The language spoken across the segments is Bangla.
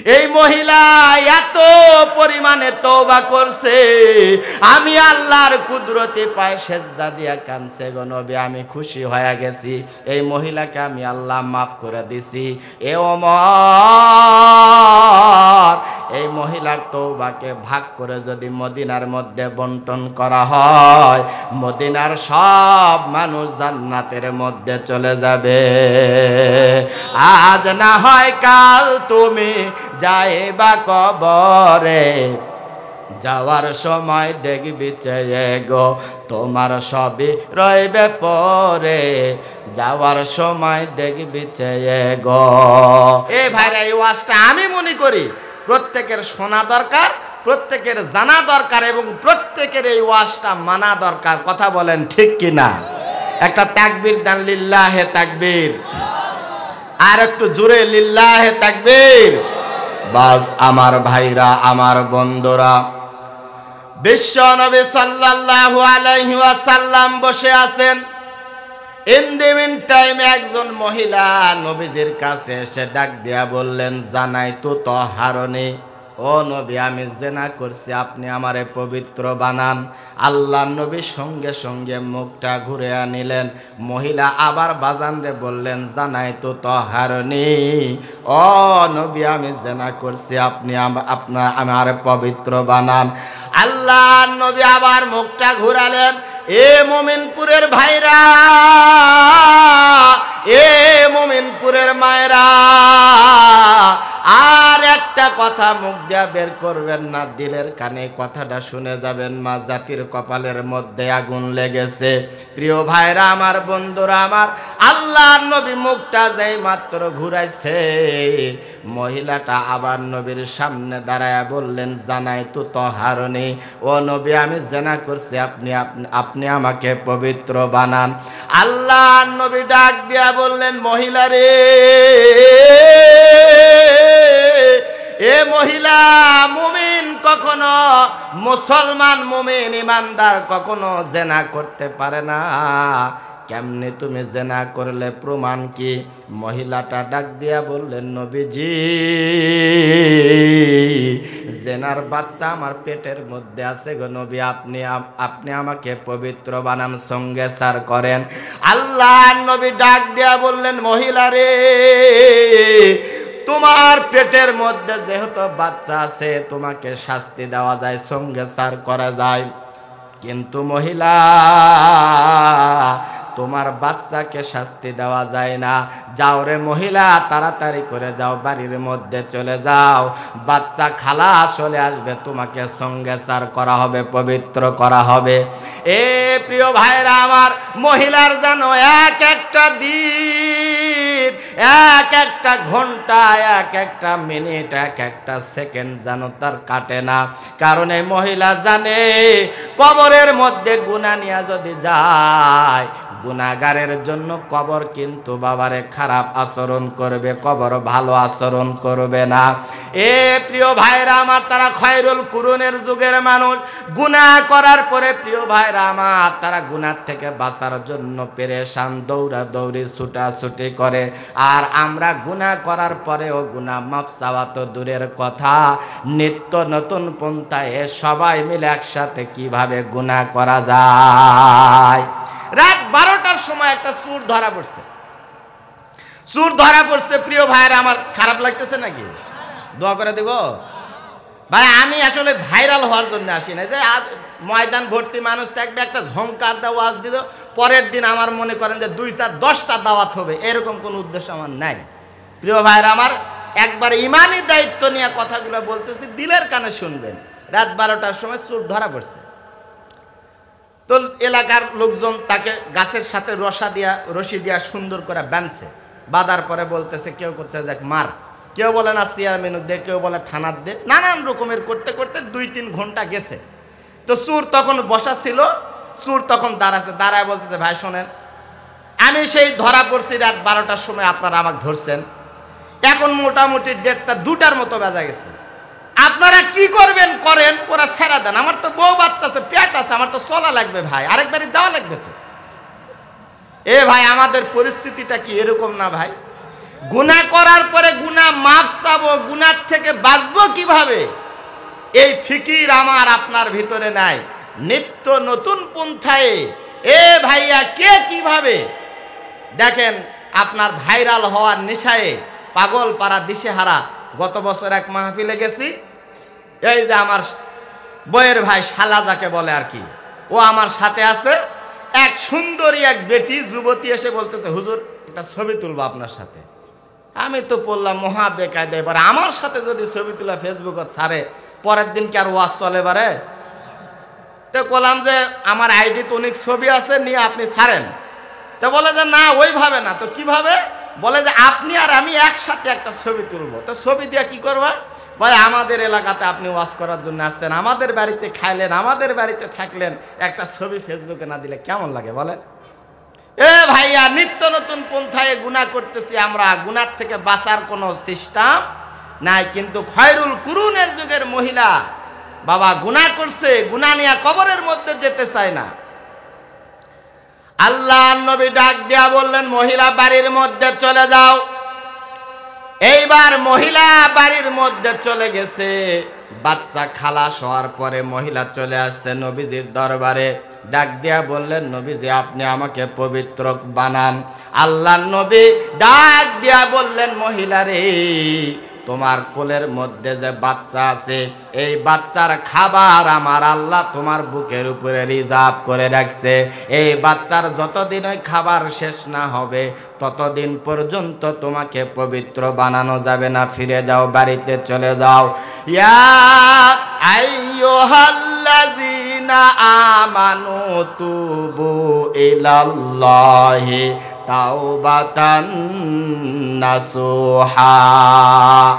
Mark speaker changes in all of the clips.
Speaker 1: এই মহিলা এত পরিমাণে তওবা করছে, আমি আল্লাহর কুদরতে পায়ে সেজদা দিয়া কানছে গো নবী, আমি খুশি হয়ে গেছি। এই মহিলাকে আমি আল্লাহ মাফ করে দিছি। এ ওমর, এই মহিলার তওবাকে ভাগ করে যদি মদিনার মধ্যে বন্টন করা হয়, মদিনার সব মানুষ জান্নাতের মধ্যে চলে যাবে। আজ না হয় কাল তুমি যাইবা কবরে, যাওয়ার সময় দেখবি চেয়ে গো তোমার সবই রইবে পরে, যাওয়ার সময় দেখবি চেয়ে গো। এ ভাইরা, এই ওয়াজটা আমি মনে করি প্রত্যেকের শোনা দরকার, প্রত্যেকের জানা দরকার এবং প্রত্যেকের এই ওয়াজটা মানা দরকার। কথা বলেন ঠিক কিনা? একটা তাকবীর দেন, লিল্লাহে তাকবীর। আর একটু জোরে লিল্লাহে তাকবীর। বাস আমার ভাইরা, আমার বন্ধুরা, বিশ্ব নবী সাল্লাল্লাহু আলাইহি ওয়াসাল্লাম বসে আছেন। ইন দি মিন টাইম একজন মহিলা নবীজির কাছে এসে ডাক দিয়া বললেন, জানাই তো তহারণী, ও নবী আমি জেনা করছি, আপনি আমারে পবিত্র বানান। আল্লাহ নবী সঙ্গে সঙ্গে মুখটা ঘুরে আনিলেন। মহিলা আবার বাজানরে বললেন, জানাই তো তহারণী, ও নবী আমি জেনা করছি, আপনি আমার পবিত্র বানান। আল্লাহ নবী আবার মুখটা ঘুরালেন। এ মোমিনপুরের ভাইরা, এ মোমিনপুরের মায়েরা, আর একটা কথা মুখ দিয়া বের করবেন না, দিলের কানে কথাটা শুনে যাবেন, মা জাতির কপালের মধ্যে আগুন লেগেছে। প্রিয় ভাইরা আমার, বন্ধুরা আমার, আল্লাহর নবী মুখটা যেই মাত্র ঘুরাইছে, মহিলাটা আবার নবীর সামনে দাঁড়ায়া বললেন, জানাই তো তহারণী, ও নবী আমি জেনা করছি, আপনি আমাকে পবিত্র বানান। আল্লাহর নবী ডাক দিয়া বললেন, মহিলা রে, এ মহিলা, মুমিন কখনো, মুসলমান মুমিন ইমানদার কখনো জেনা করতে পারে না। কেমনে তুমি জেনা করলে, প্রমাণ কি? মহিলাটা ডাক দিয়া বললেন, নবীজি জেনার বাচ্চা আমার পেটের মধ্যে আছে গো নবী, আপনি আমাকে পবিত্র বানান, সঙ্গে সার করেন। আল্লাহ নবী ডাক দিয়া বললেন, মহিলা রে, তোমার পেটের মধ্যে যেহেতু বাচ্চা আছে, তোমাকে শাস্তি দেওয়া যায়, সঙ্গে সার করা যায়, কিন্তু মহিলা তোমার বাচ্চাকে শাস্তি দেওয়া যায় না। যাও রে মহিলা, তাড়াতাড়ি করে যাও, বাড়ির মধ্যে চলে যাও, বাচ্চা খালা চলে আসবে, তোমাকে সঙ্গে সার করা হবে, পবিত্র করা হবে। এ প্রিয় ভাইরা আমার, মহিলার যেন এক একটা দিন, এক একটা ঘন্টা, এক একটা মিনিট, এক একটা সেকেন্ড যেন তার কাটে না। কারণ এই মহিলা জানে, কবরের মধ্যে গুনাহ নিয়ে যদি যায়, গুনাহগারের জন্য কবর কিন্তু বাবারে খারাপ আচরণ করবে, কবর ভালো আচরণ করবে না। এ প্রিয় ভাইরা আমার, তারা খয়রুল কুরুনের যুগের মানুষ। গুনাহ করার পরে প্রিয় ভাইরা আমার, তারা গুনাহ থেকে বাঁচার জন্য পেরেশান, দৌড়া দৌড়ি, ছুটাছুটি করে। আর আমরা গুনাহ করার পরেও গুনাহ মাফ চাওয়া তো দূরের কথা, নিত্য নতুন পন্থায় সবাই মিলে একসাথে কিভাবে গুনাহ করা যায়। রাত 12টার সময় একটা চোর ধরা পড়ছে, চোর ধরা পড়ছে। প্রিয় ভাইরা আমার, খারাপ লাগতেছে নাকি? দোয়া করে দেব ভাই। আমি আসলে ভাইরাল হওয়ার জন্য আসি না, যে ময়দান ভর্তি মানুষ থাকবে, একটা ঝংকার দেওয়া ওয়াজ দিল, পরের দিন আমার মনে করেন যে 2-4-10টা দাওয়াত হবে, এরকম কোনো উদ্দেশ্য আমার নাই। প্রিয় ভাইরা আমার, একবার ইমানি দায়িত্ব নিয়ে কথাগুলো বলতেছি, দিলের কানে শুনবেন। রাত 12টার সময় চোর ধরা পড়ছে। তো এলাকার লোকজন তাকে গাছের সাথে রশি দিয়া সুন্দর করে বাঁধছে। বাঁধার পরে বলতেছে, কেউ করছে দেখ মার, কেউ বলে না চেয়ারম্যান দে, কেউ বলে থানার দে, নানান রকমের করতে করতে 2-3 ঘন্টা গেছে। তো চোর তখন বসা ছিল, চোর তখন দাঁড়ায় বলতেছে, ভাই শোনেন, আমি সেই ধরা পড়ছি রাত 12টার সময়, আপনারা আমাকে ধরছেন, এখন মোটামুটি 1:30-2টার মতো বাজা গেছে, আপনারা কি করবেন করেন, ওরা ছেড়া দেন, আমার তো বউ বাচ্চা আছে, পেট আছে, আমার তো চলা লাগবে ভাই, আরেকবারই যাওয়া লাগবে তো। এ ভাই, আমাদের পরিস্থিতিটা কি এরকম না ভাই? গুনাহ করার পরে গুনাহ মাফ চাবো, গুনাহ থেকে বাঁচবো কিভাবে, এই ফিকির আমার আপনার ভিতরে নাই। নিত্য নতুন পন্থায় এ ভাইয়া কে কিভাবে দেখেন আপনার ভাইরাল হওয়ার নেশায় পাগল পাড়া দিশেহারা। গত বছর এক মাহফিলে গেছি, এই যে আমার বইয়ের ভাই শালা যাকে বলে আর কি, ও আমার সাথে আছে। এক সুন্দরী এক বেটি যুবতী এসে বলতেছে, হুজুর একটা ছবি তুলবো আপনার সাথে। আমি তো বললাম মহা বেকায়দা, এবার আমার সাথে যদি ছবি তুলা ফেসবুকে ছাড়ে পরের দিন কি আর ওয়াজ চলে পারে? তো বললাম যে আমার আইডি তো অনেক ছবি আছে, নিয়ে আপনি ছাড়েন। তো বলে যে না ওইভাবে না। তো কিভাবে? বলে যে আপনি আর আমি একসাথে একটা ছবি তুলবো। তো ছবি দিয়ে কি করবা? বলে আমাদের এলাকাতে আপনি ওয়াজ করার জন্য আসছেন, আমাদের বাড়িতে খাইলেন, আমাদের বাড়িতে থাকলেন, একটা ছবি ফেসবুকে না দিলে কেমন লাগে বলেন? এ ভাইয়া নিত্য নতুন পন্থায় গুনাহ করতেছি আমরা, গুনাহ থেকে বাঁচার কোনো সিস্টেম নাই। কিন্তু খয়রুল কুরুনের যুগের মহিলা বাবা গুনাহ করছে, গুনাহ নিয়ে কবরের মধ্যে যেতে চায় না। আল্লাহ নবী ডাক দিয়া বললেন, মহিলা বাড়ির মধ্যে চলে যাও। এইবার মহিলা বাড়ির মধ্যে চলে গেছে। বাচ্চা খালাস হওয়ার পরে মহিলা চলে আসছে নবীজির দরবারে। ডাক দিয়া বললেন, নবীজি আপনি আমাকে পবিত্র বানান। আল্লাহ নবী ডাক দিয়া বললেন, মহিলা রে, তোমার কোলের মধ্যে যে বাচ্চা আছে, এই বাচ্চার খাবার আমার আল্লাহ তোমার বুকের উপরে রিজার্ভ করে রাখছে। এই বাচ্চার যতদিন ওই খাবার শেষ না হবে ততদিন পর্যন্ত তোমাকে পবিত্র বানানো যাবে না। ফিরে যাও, বাড়িতে চলে যাও। ইয়া আইয়ুহাল্লাযীনা আমানু তুবু ইলাল্লাহি তাওবাতান নাসুহা।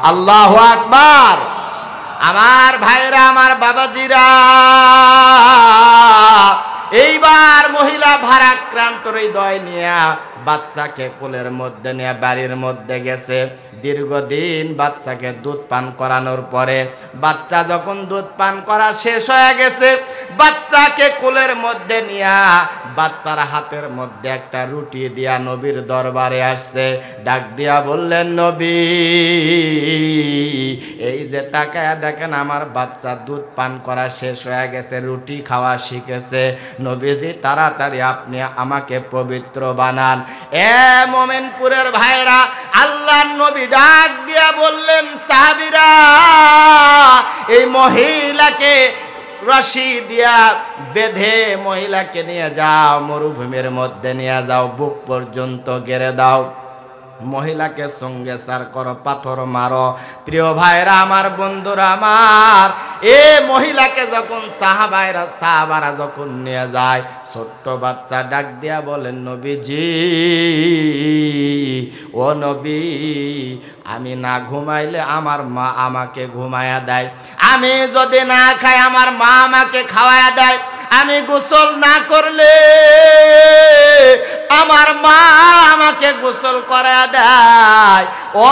Speaker 1: আল্লাহু আকবার। আমার ভাইরা, আমার বাবাজিরা, এইবার মহিলা ভারাক্রান্ত হৃদয় নিয়ে বাচ্চাকে কোলের মধ্যে নিয়ে বাড়ির মধ্যে গেছে। দীর্ঘদিন বাচ্চাকে দুধ পান করানোর পরে বাচ্চা যখন দুধ পান করা শেষ হয়ে গেছে, বাচ্চাকে কোলের মধ্যে নিয়ে বাচ্চার হাতের মধ্যে একটা রুটি দিয়া নবীর দরবারে আসছে। ডাক দিয়া বললেন, নবী এই যে তাকায়া দেখেন আমার বাচ্চা দুধ পান করা শেষ হয়ে গেছে, রুটি খাওয়া শিখেছে। নবীজি তাড়াতাড়ি আপনি আমাকে পবিত্র বানান। এ মোমেনপুরের ভাইরা, আল্লাহর নবী ডাক দিয়া বললেন, সাহাবীরা এই মহিলাকে রশি দিয়া বেঁধে মহিলাকে নিয়ে যাও, মরুভূমির মধ্যে নিয়ে যাও, বুক পর্যন্ত গেড়ে দাও। মহিলাকে সঙ্গে সার করো, পাথর মারো। প্রিয় ভাইরা আমার, বন্ধুরা আমার, এ মহিলাকে যখন সাহাবারা যখন নিয়ে যায়, ছোট্ট বাচ্চা ডাক দিয়া বলেন, নবীজি ও নবী, আমি না ঘুমাইলে আমার মা আমাকে ঘুমায়া দেয়, আমি যদি না খাই আমার মা আমাকে খাওয়ায়া দেয়, আমি গোসল না করলে আমার মা আমাকে গোসল করায়া দেয়। ও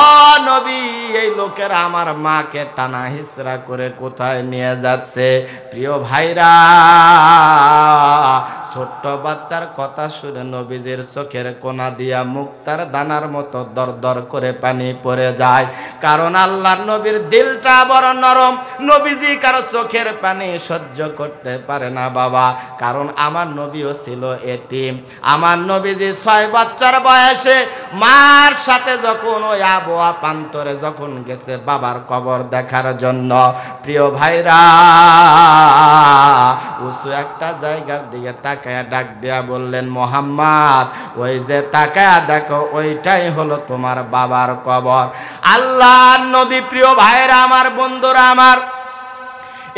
Speaker 1: নবী, এই লোকেরা আমার মাকে টানা হিসরা করে কোথায় নিয়ে যাচ্ছে? প্রিয় ভাইরা, ছোট্ট বাচ্চার কথা শুনে নবীজির চোখের কোনা দিয়া মুক্তার দানার মতো দরদর করে পানি পড়ে যায়। কারণ আল্লাহর নবীর দিলটা বড় নরম। নবীজি কারো চোখের পানি সহ্য করতে পারে না বাবা। কারণ আমার নবীও ছিল এতিম। আমার নবীজি 6 বছর বয়সে মার সাথে যখন ওই আবহাওয়া প্রান্তরে যখন গেছে বাবার কবর দেখার জন্য, প্রিয় ভাইরা, উঁচু একটা জায়গার দিকে তাকায়া ডাক দিয়া বললেন, মোহাম্মদ ওই যে তাকায়া দেখো, ওইটাই হলো তোমার বাবার কবর। আল্লাহর নবী, প্রিয় ভাইরা আমার, বন্ধুরা আমার,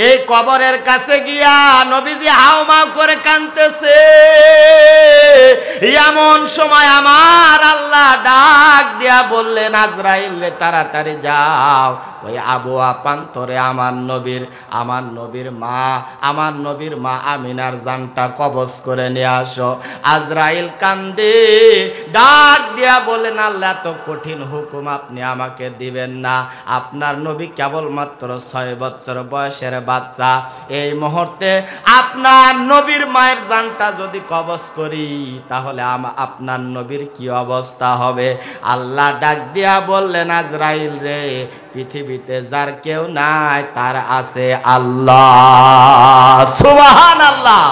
Speaker 1: এই কবরের কাছে গিয়া নবীজি হাউমাউ করে কাঁদতেছে। এমন সময় আমার আল্লাহ ডাক দিয়া বললেন, আজরাইল তাড়াতাড়ি যাও, ওই আবহাওয়া প্রান্তরে আমার নবীর মা আমিনার জানটা কবজ করে নিয়ে আসো। আজরাইল কান্দে, ডাক দিয়া বলেন, আল্লাহ এত কঠিন হুকুম আপনি আমাকে দিবেন না। আপনার নবী কেবলমাত্র 6 বছর বয়সের বাচ্চা। এই মুহূর্তে আপনার নবীর মায়ের জানটা যদি কবজ করি তাহলে আপনার নবীর কি অবস্থা হবে? আল্লাহ ডাক দিয়া বললেন, আজরাইল রে, পৃথিবীতে যার কেউ নাই তার আছে আল্লাহ। সুবহানাল্লাহ।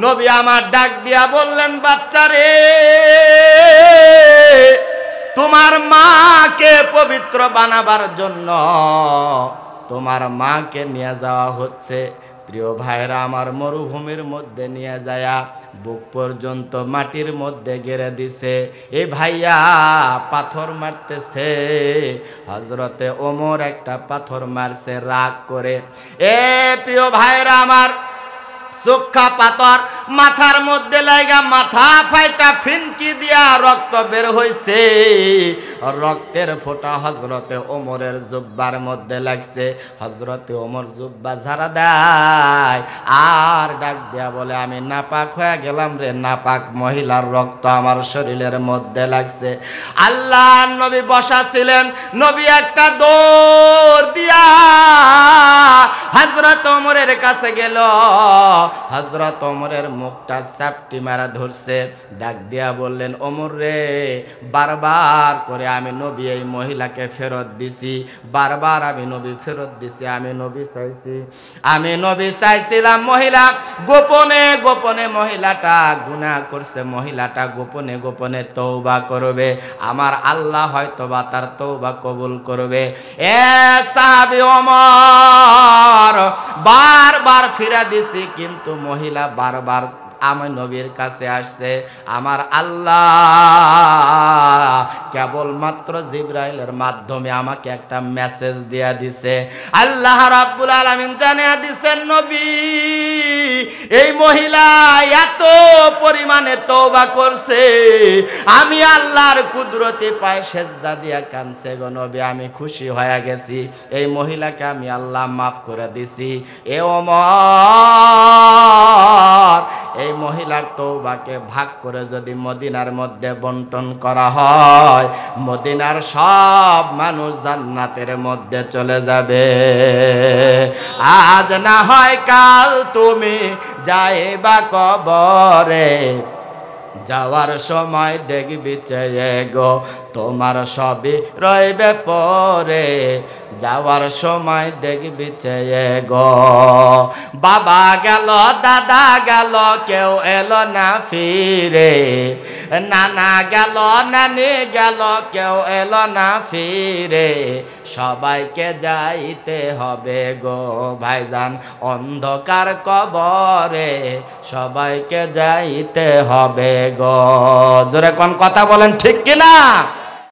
Speaker 1: নবী আমার ডাক দিয়া বললেন, বাচ্চা রে, তোমার মাকে পবিত্র বানাবার জন্য তোমার মাকে নিয়ে যাওয়া হচ্ছে। প্রিয় ভাইরা আমার, মরুভূমির মধ্যে নিয়ে যায়া বুক পর্যন্ত মাটির মধ্যে গেড়ে দিছে। এ ভাইয়া পাথর মারতেছে। হযরতে ওমর একটা পাথর মারছে রাগ করে। এ প্রিয় ভাইরা আমার, চোখা পাথর মাথার মধ্যে লাগা মাথা ফাইটা ফিনকি দিয়া রক্ত বের হইছে। রক্তের ফোঁটা হযরতে ওমরের জুব্বার মধ্যে লাগছে। হযরতে ওমর জুব্বা ঝাড়া দেয় আর ডাক দেয়া বলে, আমি নাপাক হয়ে গেলাম রে, নাপাক মহিলার রক্ত আমার শরীরের মধ্যে লাগছে। আল্লাহ নবী বসা ছিলেন। নবী একটা দৌড় দিয়া হযরত ওমরের কাছে গেল। হযরত ওমরের মুখটা চাপটি মারা ধরছে। ডাক দিয়া বললেন, ওমর রে, বারবার করে আমি নবী এই মহিলাকে ফেরত দিছি, বারবার আমি নবী ফেরত দিছি। আমি নবী চাইছিলাম মহিলা গোপনে গোপনে মহিলাটা গুনাহ করছে, মহিলাটা গোপনে গোপনে তওবা করবে, আমার আল্লাহ হয়তোবা তার তওবা কবুল করবে। এ সাহাবী ওমর, বারবার ফিরা দিছি, কিন্তু মহিলা বারবার আমি নবীর কাছে আসছে। আমার আল্লাহ কেবলমাত্র জিবরাইলের মাধ্যমে আমাকে একটা মেসেজ দিয়া দিছে। আল্লাহ রাব্বুল আলামিন জানিয়ে দিছেন, নবী, এই মহিলা এত পরিমাণে তওবা করছে, আমি আল্লাহর কুদরতে পায়ে সেজদা দিয়া কানছে গো নবী, আমি খুশি হয়ে গেছি। এই মহিলাকে আমি আল্লাহ মাফ করে দিছি। এ ওমর, এই মহিলার তওবাকে ভাগ করে যদি মদিনার মধ্যে বন্টন করা হয়, মদিনার সব মানুষ জান্নাতের মধ্যে চলে যাবে। আজ না হয় কাল তুমি যাইবা কবরে, যাওয়ার সময় দেখবি চেয়ে গো তোমার সবই রইবে পরে, যাওয়ার সময় দেখবি চেয়ে গো। বাবা গেল, দাদা গেল, কেউ এলো না ফিরে, নানা গেল, নানি গেল, কেউ এলো না ফিরে, সবাইকে যাইতে হবে গো ভাইজান অন্ধকার কবরে, সবাইকে যাইতে হবে গো। জোরে কোন কথা বলেন, ঠিক কিনা?